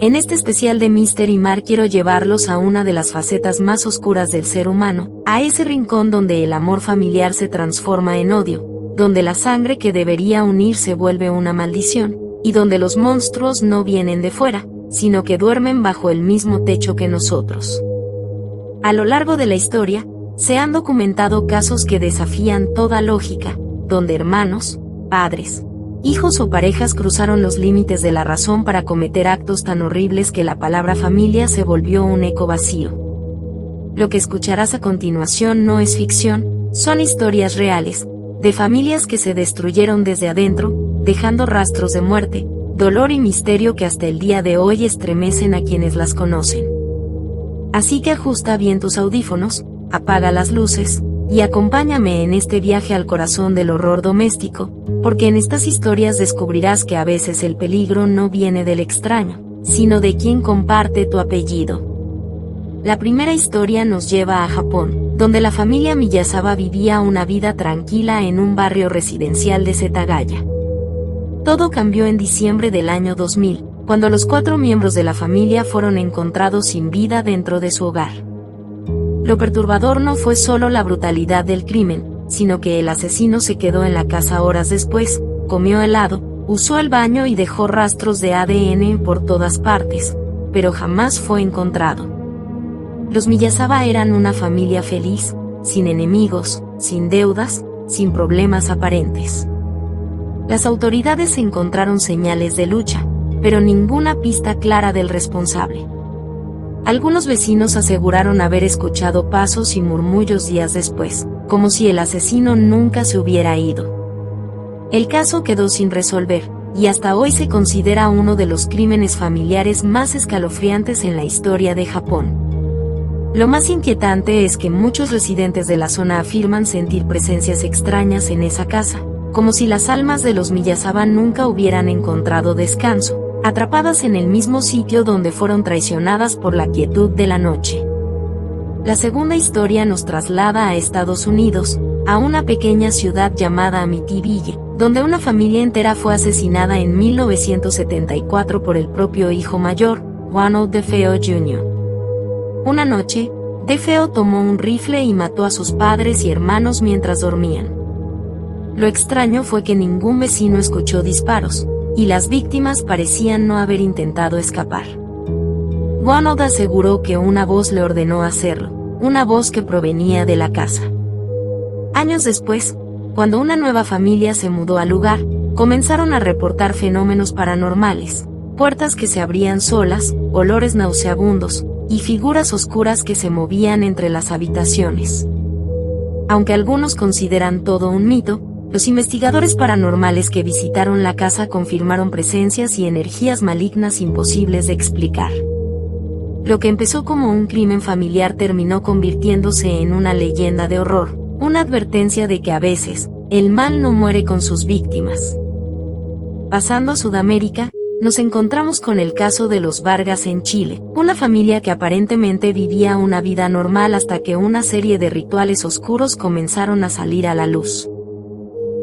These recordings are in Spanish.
En este especial de Mystery Mar quiero llevarlos a una de las facetas más oscuras del ser humano, a ese rincón donde el amor familiar se transforma en odio, donde la sangre que debería unir se vuelve una maldición, y donde los monstruos no vienen de fuera, sino que duermen bajo el mismo techo que nosotros. A lo largo de la historia, se han documentado casos que desafían toda lógica, donde hermanos, padres, hijos o parejas cruzaron los límites de la razón para cometer actos tan horribles que la palabra familia se volvió un eco vacío. Lo que escucharás a continuación no es ficción, son historias reales, de familias que se destruyeron desde adentro, dejando rastros de muerte, dolor y misterio que hasta el día de hoy estremecen a quienes las conocen. Así que ajusta bien tus audífonos, apaga las luces, y acompáñame en este viaje al corazón del horror doméstico, porque en estas historias descubrirás que a veces el peligro no viene del extraño, sino de quien comparte tu apellido. La primera historia nos lleva a Japón, donde la familia Miyazawa vivía una vida tranquila en un barrio residencial de Setagaya. Todo cambió en diciembre del año 2000, cuando los 4 miembros de la familia fueron encontrados sin vida dentro de su hogar. Lo perturbador no fue solo la brutalidad del crimen, sino que el asesino se quedó en la casa horas después, comió helado, usó el baño y dejó rastros de ADN por todas partes, pero jamás fue encontrado. Los Miyazawa eran una familia feliz, sin enemigos, sin deudas, sin problemas aparentes. Las autoridades encontraron señales de lucha, pero ninguna pista clara del responsable. Algunos vecinos aseguraron haber escuchado pasos y murmullos días después, como si el asesino nunca se hubiera ido. El caso quedó sin resolver, y hasta hoy se considera uno de los crímenes familiares más escalofriantes en la historia de Japón. Lo más inquietante es que muchos residentes de la zona afirman sentir presencias extrañas en esa casa, como si las almas de los Miyazawa nunca hubieran encontrado descanso, atrapadas en el mismo sitio donde fueron traicionadas por la quietud de la noche. La segunda historia nos traslada a Estados Unidos, a una pequeña ciudad llamada Amityville, donde una familia entera fue asesinada en 1974 por el propio hijo mayor, Ronald DeFeo Jr. Una noche, DeFeo tomó un rifle y mató a sus padres y hermanos mientras dormían. Lo extraño fue que ningún vecino escuchó disparos, y las víctimas parecían no haber intentado escapar. Ronald aseguró que una voz le ordenó hacerlo, una voz que provenía de la casa. Años después, cuando una nueva familia se mudó al lugar, comenzaron a reportar fenómenos paranormales, puertas que se abrían solas, olores nauseabundos, y figuras oscuras que se movían entre las habitaciones. Aunque algunos consideran todo un mito, los investigadores paranormales que visitaron la casa confirmaron presencias y energías malignas imposibles de explicar. Lo que empezó como un crimen familiar terminó convirtiéndose en una leyenda de horror, una advertencia de que a veces, el mal no muere con sus víctimas. Pasando a Sudamérica, nos encontramos con el caso de los Vargas en Chile, una familia que aparentemente vivía una vida normal hasta que una serie de rituales oscuros comenzaron a salir a la luz.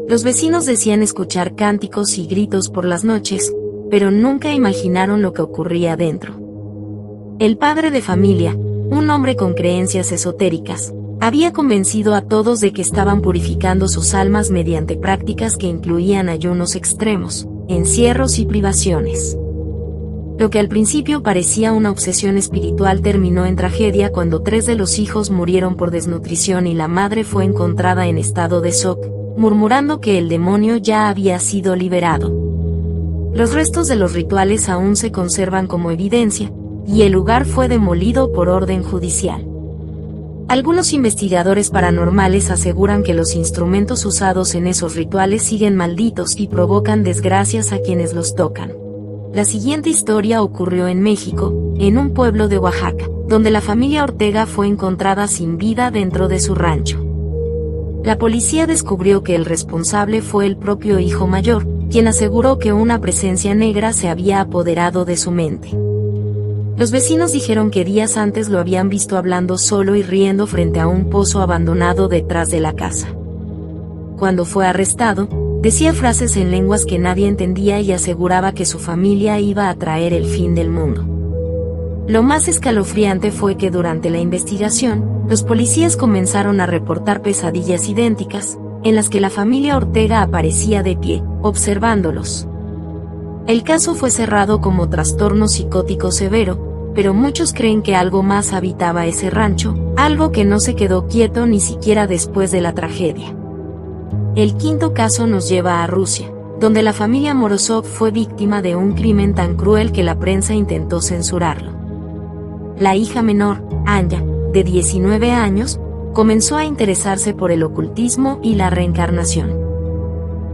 Los vecinos decían escuchar cánticos y gritos por las noches, pero nunca imaginaron lo que ocurría dentro. El padre de familia, un hombre con creencias esotéricas, había convencido a todos de que estaban purificando sus almas mediante prácticas que incluían ayunos extremos, encierros y privaciones. Lo que al principio parecía una obsesión espiritual terminó en tragedia cuando 3 de los hijos murieron por desnutrición y la madre fue encontrada en estado de shock, murmurando que el demonio ya había sido liberado. Los restos de los rituales aún se conservan como evidencia, y el lugar fue demolido por orden judicial. Algunos investigadores paranormales aseguran que los instrumentos usados en esos rituales siguen malditos y provocan desgracias a quienes los tocan. La siguiente historia ocurrió en México, en un pueblo de Oaxaca, donde la familia Ortega fue encontrada sin vida dentro de su rancho. La policía descubrió que el responsable fue el propio hijo mayor, quien aseguró que una presencia negra se había apoderado de su mente. Los vecinos dijeron que días antes lo habían visto hablando solo y riendo frente a un pozo abandonado detrás de la casa. Cuando fue arrestado, Decía frases en lenguas que nadie entendía y aseguraba que su familia iba a traer el fin del mundo. Lo más escalofriante fue que durante la investigación, los policías comenzaron a reportar pesadillas idénticas, en las que la familia Ortega aparecía de pie, observándolos. El caso fue cerrado como trastorno psicótico severo, pero muchos creen que algo más habitaba ese rancho, algo que no se quedó quieto ni siquiera después de la tragedia. El quinto caso nos lleva a Rusia, donde la familia Morozov fue víctima de un crimen tan cruel que la prensa intentó censurarlo. La hija menor, Anya, de 19 años, comenzó a interesarse por el ocultismo y la reencarnación.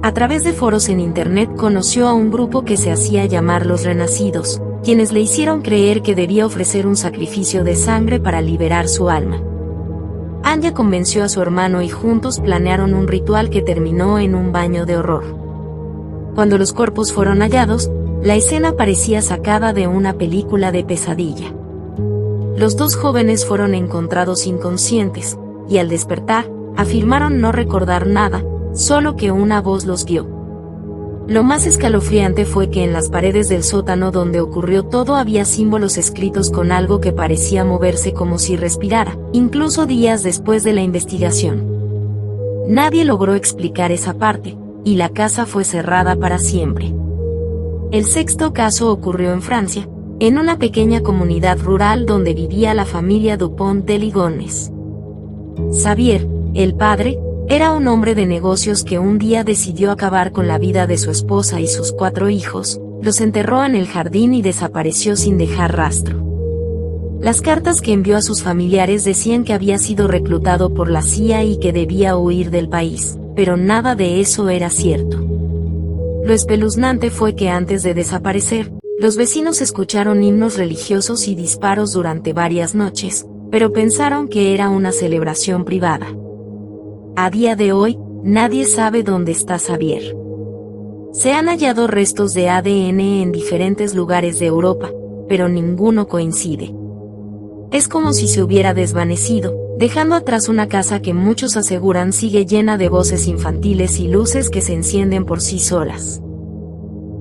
A través de foros en internet conoció a un grupo que se hacía llamar los Renacidos, quienes le hicieron creer que debía ofrecer un sacrificio de sangre para liberar su alma. Anya convenció a su hermano y juntos planearon un ritual que terminó en un baño de horror. Cuando los cuerpos fueron hallados, la escena parecía sacada de una película de pesadilla. Los dos jóvenes fueron encontrados inconscientes, y al despertar, afirmaron no recordar nada, solo que una voz los guió. Lo más escalofriante fue que en las paredes del sótano donde ocurrió todo había símbolos escritos con algo que parecía moverse como si respirara, incluso días después de la investigación. Nadie logró explicar esa parte, y la casa fue cerrada para siempre. El sexto caso ocurrió en Francia, en una pequeña comunidad rural donde vivía la familia Dupont de Ligonnès. Xavier, el padre, era un hombre de negocios que un día decidió acabar con la vida de su esposa y sus 4 hijos, los enterró en el jardín y desapareció sin dejar rastro. Las cartas que envió a sus familiares decían que había sido reclutado por la CIA y que debía huir del país, pero nada de eso era cierto. Lo espeluznante fue que antes de desaparecer, los vecinos escucharon himnos religiosos y disparos durante varias noches, pero pensaron que era una celebración privada. A día de hoy, nadie sabe dónde está Xavier. Se han hallado restos de ADN en diferentes lugares de Europa, pero ninguno coincide. Es como si se hubiera desvanecido, dejando atrás una casa que muchos aseguran sigue llena de voces infantiles y luces que se encienden por sí solas.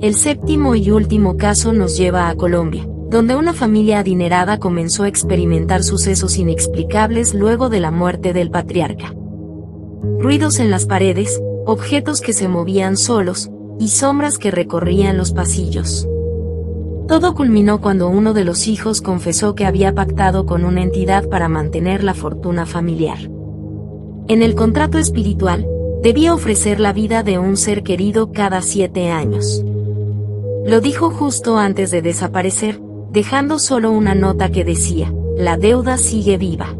El séptimo y último caso nos lleva a Colombia, donde una familia adinerada comenzó a experimentar sucesos inexplicables luego de la muerte del patriarca. Ruidos en las paredes, objetos que se movían solos, y sombras que recorrían los pasillos. Todo culminó cuando uno de los hijos confesó que había pactado con una entidad para mantener la fortuna familiar. En el contrato espiritual, debía ofrecer la vida de un ser querido cada 7 años. Lo dijo justo antes de desaparecer, dejando solo una nota que decía, la deuda sigue viva.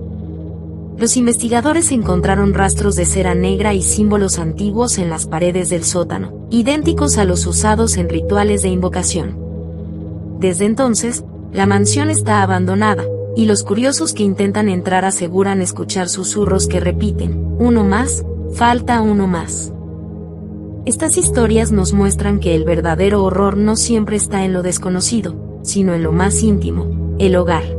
Los investigadores encontraron rastros de cera negra y símbolos antiguos en las paredes del sótano, idénticos a los usados en rituales de invocación. Desde entonces, la mansión está abandonada, y los curiosos que intentan entrar aseguran escuchar susurros que repiten, uno más, falta uno más. Estas historias nos muestran que el verdadero horror no siempre está en lo desconocido, sino en lo más íntimo, el hogar.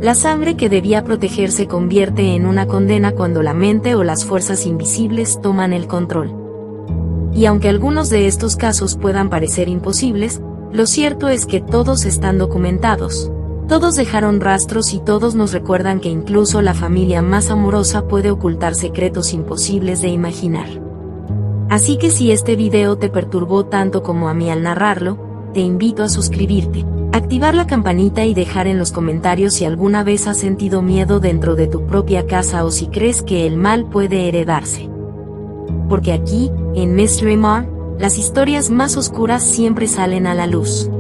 La sangre que debía proteger se convierte en una condena cuando la mente o las fuerzas invisibles toman el control. Y aunque algunos de estos casos puedan parecer imposibles, lo cierto es que todos están documentados. Todos dejaron rastros y todos nos recuerdan que incluso la familia más amorosa puede ocultar secretos imposibles de imaginar. Así que si este video te perturbó tanto como a mí al narrarlo, te invito a suscribirte, activar la campanita y dejar en los comentarios si alguna vez has sentido miedo dentro de tu propia casa o si crees que el mal puede heredarse. Porque aquí, en Mystery Mar, las historias más oscuras siempre salen a la luz.